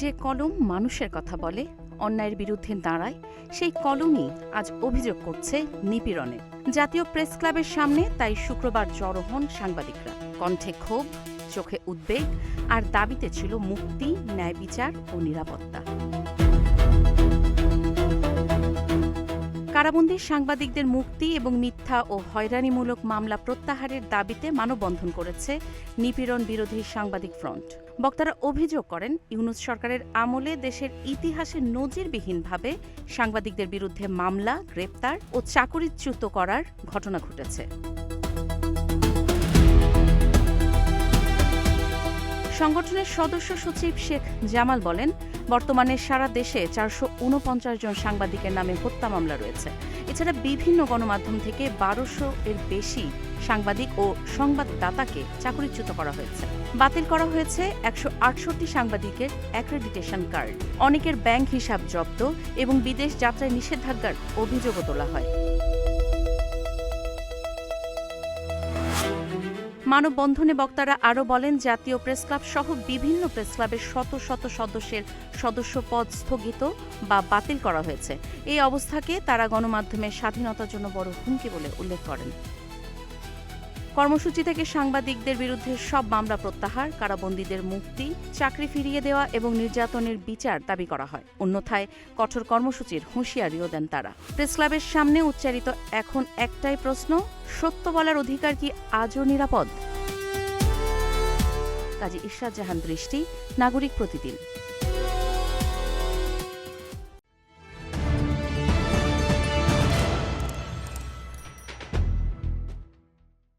যে কলম মানুষের কথা বলে, অন্যায়ের বিরুদ্ধে দাঁড়ায়, সেই কলমই আজ অভিযোগ করছে নিপীড়নের। জাতীয় প্রেস ক্লাবের সামনে তাই শুক্রবার জড়ো হন সাংবাদিকরা। কণ্ঠে ক্ষোভ, চোখে উদ্বেগ, আর দাবিতে ছিল মুক্তি, ন্যায় বিচার ও নিরাপত্তা। কারাবন্দী সাংবাদিকদের মুক্তি এবং মিথ্যা ও হয়রানিমূলক মামলা প্রত্যাহারের দাবিতে মানববন্ধন করেছে নিপীড়ন বিরোধী সাংবাদিক ফ্রন্ট। বক্তারা অভিযোগ করেন, ইউনূস সরকারের আমলে দেশের ইতিহাসে নজিরবিহীনভাবে সাংবাদিকদের বিরুদ্ধে মামলা, গ্রেপ্তার ও চাকরিচ্যুত করার ঘটনা ঘটেছে। সংগঠনের সদস্য সচিব শেখ জামাল বলেন, বর্তমানে সারা দেশে ৪৪৯ জন সাংবাদিকের নামে হত্যা মামলা রয়েছে। এছাড়া বিভিন্ন গণমাধ্যম থেকে ১২০০-এর বেশি সাংবাদিক ও সংবাদদাতাকে চাকরিচ্যুত করা হয়েছে। বাতিল করা হয়েছে ১৬৮ সাংবাদিকের অ্যাক্রেডিটেশন কার্ড। অনেকের ব্যাংক হিসাব জব্দ এবং বিদেশ যাত্রায় নিষেধাজ্ঞার অভিযোগও তোলা হয়। মানববন্ধনে বক্তারা আরও বলেন, জাতীয় প্রেস ক্লাব সহ বিভিন্ন প্রেস ক্লাবের শত শত সদস্যের সদস্য পদ স্থগিত বা বাতিল করা হয়েছে। এই অবস্থাকে তারা গণমাধ্যমের স্বাধীনতার জন্য বড় হুমকি বলে উল্লেখ করেন। কর্মসূচি থেকে সাংবাদিকদের বিরুদ্ধে সব মামলা প্রত্যাহার, কারাবন্দীদের মুক্তি, চাকরি ফিরিয়ে দেওয়া এবং নির্যাতনের বিচার দাবি করা হয়। অন্যথায় কঠোর কর্মসূচির হুঁশিয়ারিও দেন তারা। প্রেস ক্লাবের সামনে উচ্চারিত এখন একটাই প্রশ্ন, সত্য বলার অধিকার কি আজও নিরাপদ? কাজী ইশরাত জাহান দৃষ্টি, নাগরিক প্রতিদিন।